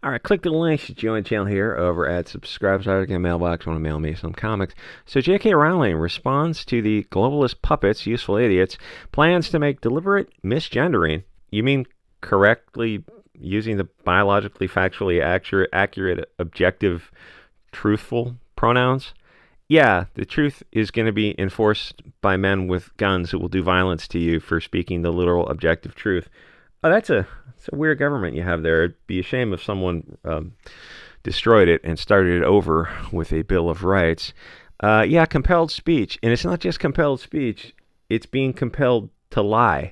All right, click the link to join the channel here over at subscribe so I can mailbox want to mail me some comics. So J.K. Rowling responds to the globalist puppets, useful idiots, plans to make deliberate misgendering. You mean correctly using the biologically, factually accurate, objective, truthful pronouns? Yeah, the truth is going to be enforced by men with guns who will do violence to you for speaking the literal objective truth. Oh, that's a weird government you have there. It'd be a shame if someone destroyed it and started it over with a Bill of Rights. Yeah, compelled speech. And it's not just compelled speech. It's being compelled to lie.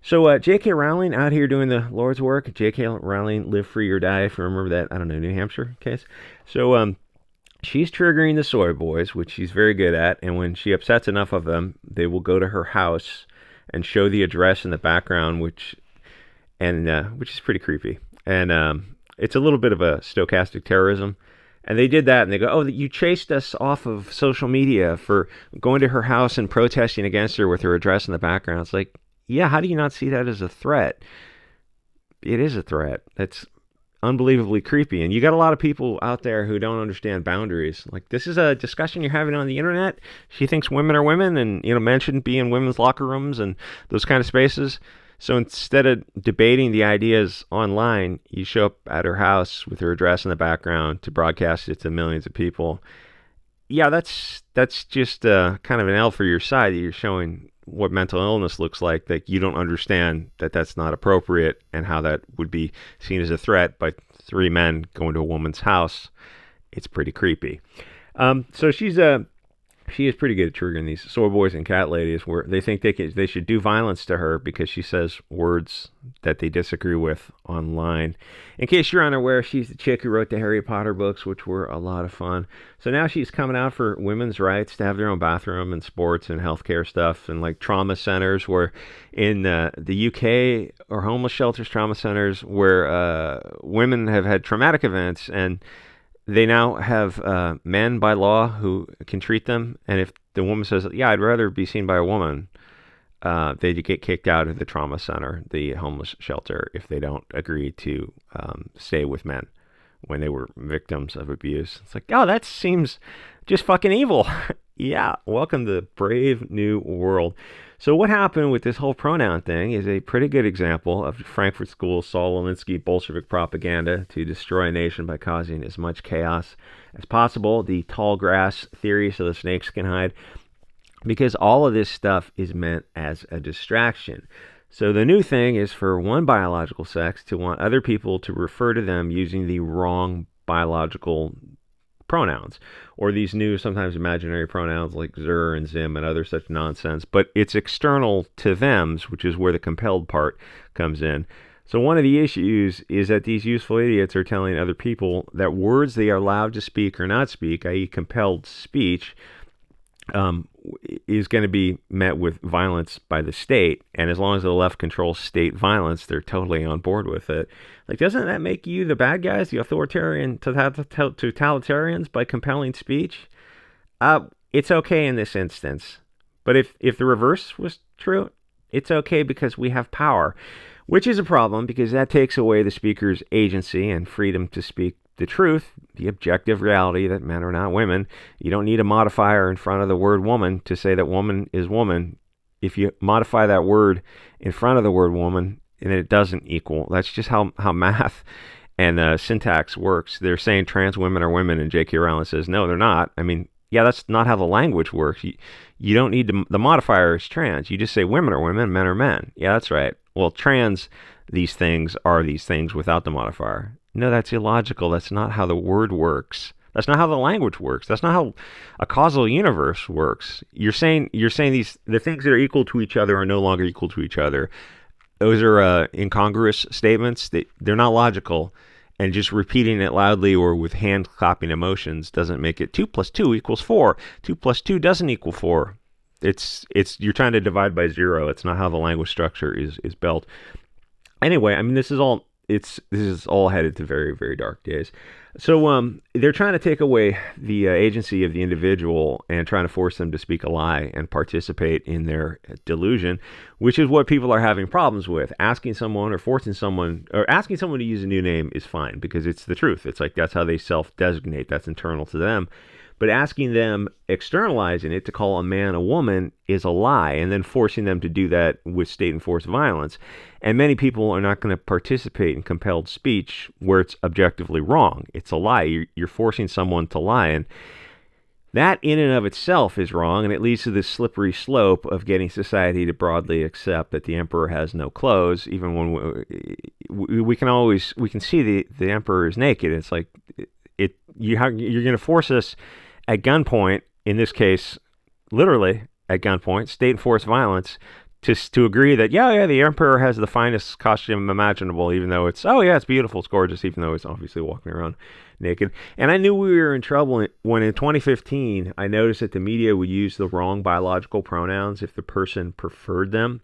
So J.K. Rowling out here doing the Lord's work. J.K. Rowling, live free or die, if you remember that, I don't know, New Hampshire case. So she's triggering the soy boys, which she's very good at. And when she upsets enough of them, they will go to her house and show the address in the background, which is pretty creepy. And it's a little bit of a stochastic terrorism. And they did that, and they go, oh, you chased us off of social media for going to her house and protesting against her with her address in the background. It's like, yeah, how do you not see that as a threat? It is a threat. That's unbelievably creepy. And you got a lot of people out there who don't understand boundaries. Like, this is a discussion you're having on the internet. She thinks women are women, and, men shouldn't be in women's locker rooms and those kind of spaces. So instead of debating the ideas online, you show up at her house with her address in the background to broadcast it to millions of people. Yeah, that's just kind of an L for your side, that you're showing what mental illness looks like, that you don't understand that that's not appropriate and how that would be seen as a threat by three men going to a woman's house. It's pretty creepy. So she is pretty good at triggering these soy boys and cat ladies, where they think they should do violence to her because she says words that they disagree with online. In case you're unaware, she's the chick who wrote the Harry Potter books, which were a lot of fun. So now she's coming out for women's rights to have their own bathroom and sports and healthcare stuff, and like trauma centers, where in the UK, or homeless shelters, trauma centers, where women have had traumatic events, and they now have men by law who can treat them. And if the woman says, yeah, I'd rather be seen by a woman, they get kicked out of the trauma center, the homeless shelter, if they don't agree to stay with men when they were victims of abuse. It's like, oh, that seems just fucking evil. Yeah, welcome to the brave new world. So what happened with this whole pronoun thing is a pretty good example of Frankfurt School Saul Alinsky Bolshevik propaganda to destroy a nation by causing as much chaos as possible. The tall grass theory, so the snakes can hide, because all of this stuff is meant as a distraction. So the new thing is for one biological sex to want other people to refer to them using the wrong biological pronouns, or these new, sometimes imaginary pronouns like Zer and Zim and other such nonsense, but it's external to thems, which is where the compelled part comes in. So one of the issues is that these useful idiots are telling other people that words they are allowed to speak or not speak, i.e. compelled speech, is going to be met with violence by the state. And as long as the left controls state violence, they're totally on board with it. Like, doesn't that make you the bad guys, the authoritarian totalitarians, by compelling speech? It's okay in this instance. But if the reverse was true, it's okay because we have power, which is a problem because that takes away the speaker's agency and freedom to speak the truth, the objective reality that men are not women. You don't need a modifier in front of the word woman to say that woman is woman. If you modify that word in front of the word woman, and it doesn't equal, that's just how math and syntax works. They're saying trans women are women, and J.K. Rowling says, no, they're not. I mean, yeah, that's not how the language works. You don't need the modifier is trans. You just say women are women, men are men. Yeah, that's right. Well, these things are these things without the modifier. No, that's illogical. That's not how the word works. That's not how the language works. That's not how a causal universe works. You're saying the things that are equal to each other are no longer equal to each other. Those are incongruous statements. They're not logical, and just repeating it loudly or with hand clapping emotions doesn't make it 2 + 2 = 4. 2 + 2 doesn't equal 4. It's you're trying to divide by 0. It's not how the language structure is built. Anyway, I mean, this is all this is all headed to very, very dark days. So they're trying to take away the agency of the individual and trying to force them to speak a lie and participate in their delusion, which is what people are having problems with. Asking someone to use a new name is fine because it's the truth. It's like that's how they self-designate. That's internal to them. But asking them, externalizing it to call a man a woman is a lie, and then forcing them to do that with state-enforced violence. And many people are not going to participate in compelled speech where it's objectively wrong. It's a lie. You're forcing someone to lie. And that in and of itself is wrong, and it leads to this slippery slope of getting society to broadly accept that the emperor has no clothes, even when we can see the emperor is naked. It's like you're going to force us at gunpoint, in this case, literally at gunpoint, state-enforced violence, to agree that, the emperor has the finest costume imaginable, even though it's beautiful, it's gorgeous, even though it's obviously walking around naked. And I knew we were in trouble when in 2015, I noticed that the media would use the wrong biological pronouns if the person preferred them,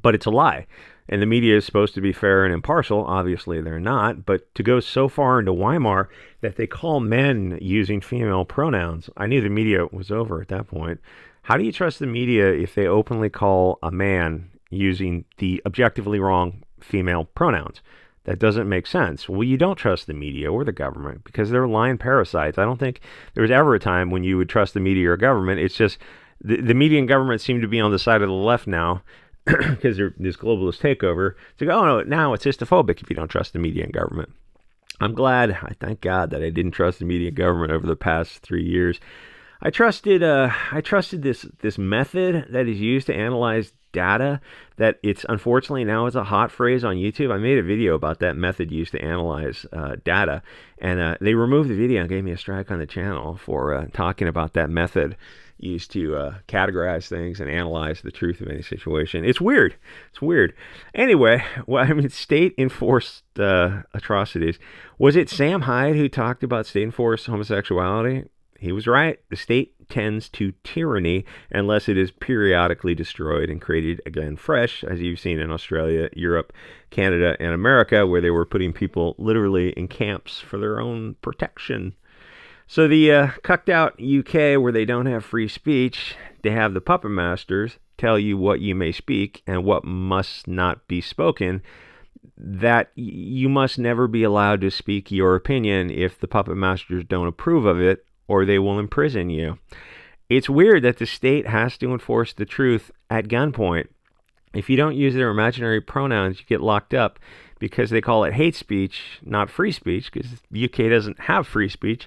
but it's a lie. And the media is supposed to be fair and impartial. Obviously, they're not. But to go so far into Weimar that they call men using female pronouns, I knew the media was over at that point. How do you trust the media if they openly call a man using the objectively wrong female pronouns? That doesn't make sense. Well, you don't trust the media or the government because they're lying parasites. I don't think there was ever a time when you would trust the media or government. It's just the media and government seem to be on the side of the left now, because there's this globalist takeover. To go, no, now it's histophobic if you don't trust the media and government. I thank God that I didn't trust the media and government over the past 3 years. I trusted this method that is used to analyze data that it's unfortunately now is a hot phrase on YouTube. I made a video about that method used to analyze data, and they removed the video and gave me a strike on the channel for talking about that method used to categorize things and analyze the truth of any situation. It's weird. Anyway, state-enforced atrocities. Was it Sam Hyde who talked about state-enforced homosexuality? He was right. The state tends to tyranny unless it is periodically destroyed and created again fresh, as you've seen in Australia, Europe, Canada, and America, where they were putting people literally in camps for their own protection. So the cucked out UK, where they don't have free speech, they have the puppet masters tell you what you may speak and what must not be spoken, that you must never be allowed to speak your opinion if the puppet masters don't approve of it, or they will imprison you. It's weird that the state has to enforce the truth at gunpoint. If you don't use their imaginary pronouns, you get locked up because they call it hate speech, not free speech, because the UK doesn't have free speech.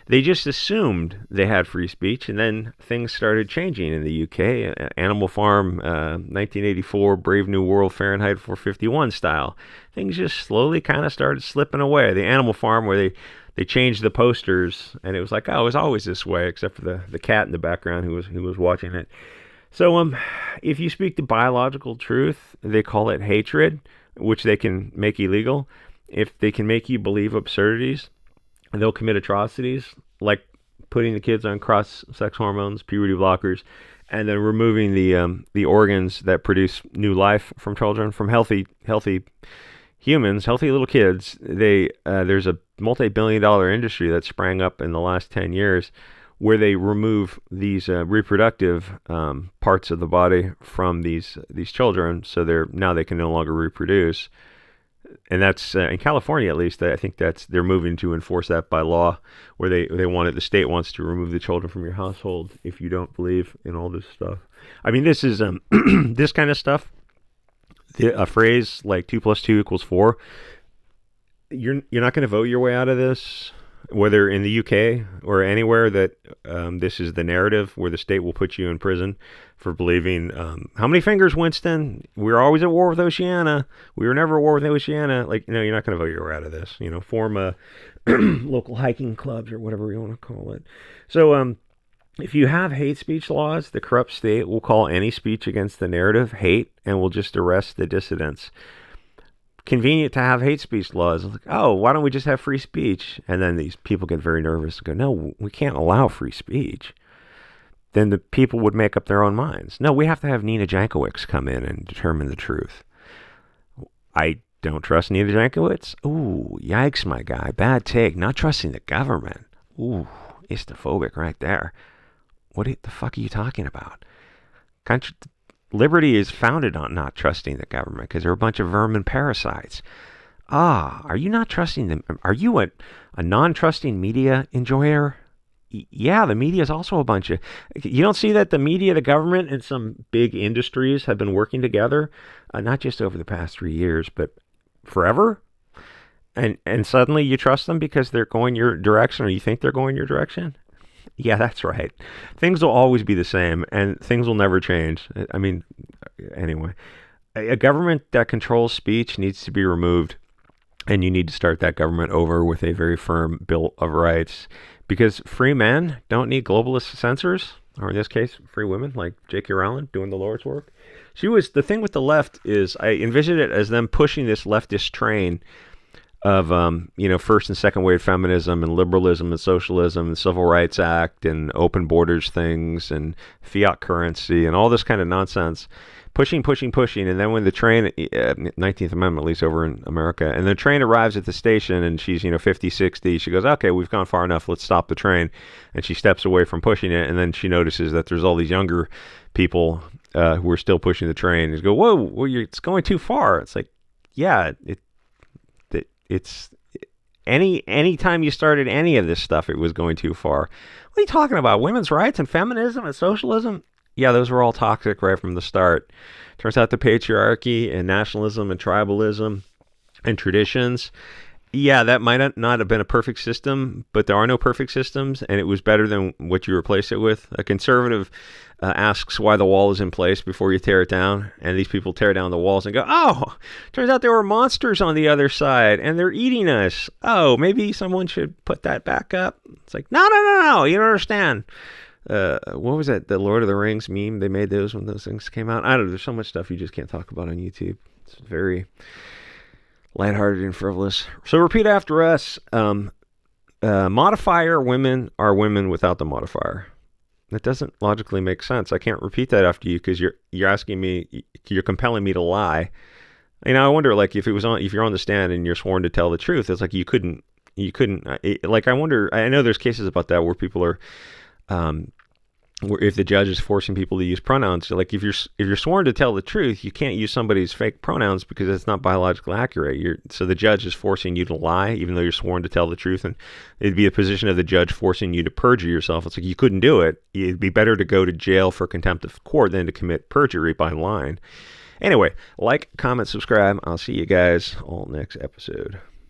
They just assumed they had free speech, and then things started changing in the UK. Animal Farm, 1984, Brave New World, Fahrenheit 451 style. Things just slowly kind of started slipping away. The Animal Farm, where they changed the posters, and it was like, oh, it was always this way, except for the cat in the background who was watching it. So if you speak the biological truth, they call it hatred, which they can make illegal. If they can make you believe absurdities, they'll commit atrocities, like putting the kids on cross-sex hormones, puberty blockers, and then removing the organs that produce new life from children, from healthy humans, healthy little kids. There's a multi-billion-dollar industry that sprang up in the last 10 years where they remove these reproductive parts of the body from these children, so they can no longer reproduce. And that's in California, at least. I think they're moving to enforce that by law, where the state wants to remove the children from your household if you don't believe in all this stuff. I mean, this is this kind of stuff. A phrase like 2 + 2 = 4. You're not going to vote your way out of this, whether in the UK or anywhere that this is the narrative, where the state will put you in prison for believing, how many fingers, Winston? We were always at war with Oceania. We were never at war with Oceania. Like, you're not going to vote your way out of this. Form a local hiking clubs or whatever you want to call it. So if you have hate speech laws, the corrupt state will call any speech against the narrative hate and will just arrest the dissidents. Convenient to have hate speech laws. Like, oh, why don't we just have free speech? And then these people get very nervous and go, no, we can't allow free speech. Then the people would make up their own minds. No, we have to have Nina Jankowicz come in and determine the truth. I Don't trust Nita Jankowicz? Ooh, yikes, my guy. Bad take. Not trusting the government. Ooh, istophobic right there. What the fuck are you talking about? Liberty is founded on not trusting the government because they're a bunch of vermin parasites. Are you not trusting them? Are you a non-trusting media enjoyer? Yeah, the media is also a bunch of... You don't see that the media, the government, and some big industries have been working together, not just over the past 3 years, but forever? And suddenly you trust them because they're going your direction, or you think they're going your direction? Yeah, that's right. Things will always be the same, and things will never change. I mean, anyway, a government that controls speech needs to be removed, and you need to start that government over with a very firm Bill of Rights, because free men don't need globalist censors, or in this case, free women like J.K. Rowling doing the Lord's work. The thing with the left is I envision it as them pushing this leftist train of first and second wave feminism and liberalism and socialism and Civil Rights Act and open borders things and fiat currency and all this kind of nonsense, pushing, and then when the train, 19th Amendment at least over in America, and the train arrives at the station and she's 50, 60, she goes, okay, we've gone far enough, let's stop the train, and she steps away from pushing it, and then she notices that there's all these younger people who are still pushing the train, and go, whoa, it's going too far. It's like, yeah, it's any time you started any of this stuff, it was going too far. What are you talking about? Women's rights and feminism and socialism? Yeah, those were all toxic right from the start. Turns out the patriarchy and nationalism and tribalism and traditions, yeah, that might not have been a perfect system, but there are no perfect systems, and it was better than what you replaced it with. A conservative asks why the wall is in place before you tear it down, and these people tear down the walls and go, oh, turns out there were monsters on the other side, and they're eating us. Oh, maybe someone should put that back up. It's like, no, you don't understand. What was that? The Lord of the Rings meme? They made those when those things came out. I don't know. There's so much stuff you just can't talk about on YouTube. It's very lighthearted and frivolous. So repeat after us. Modifier women are women without the modifier. That doesn't logically make sense. I can't repeat that after you because you're asking me, you're compelling me to lie. I wonder, like, if you're on the stand and you're sworn to tell the truth, it's like you couldn't. Like, I wonder. I know there's cases about that where people are. Where if the judge is forcing people to use pronouns, like if you're sworn to tell the truth, you can't use somebody's fake pronouns because it's not biologically accurate. So the judge is forcing you to lie, even though you're sworn to tell the truth, and it'd be a position of the judge forcing you to perjure yourself. It's like you couldn't do it. It'd be better to go to jail for contempt of court than to commit perjury by lying. Anyway, like, comment, subscribe. I'll see you guys all next episode.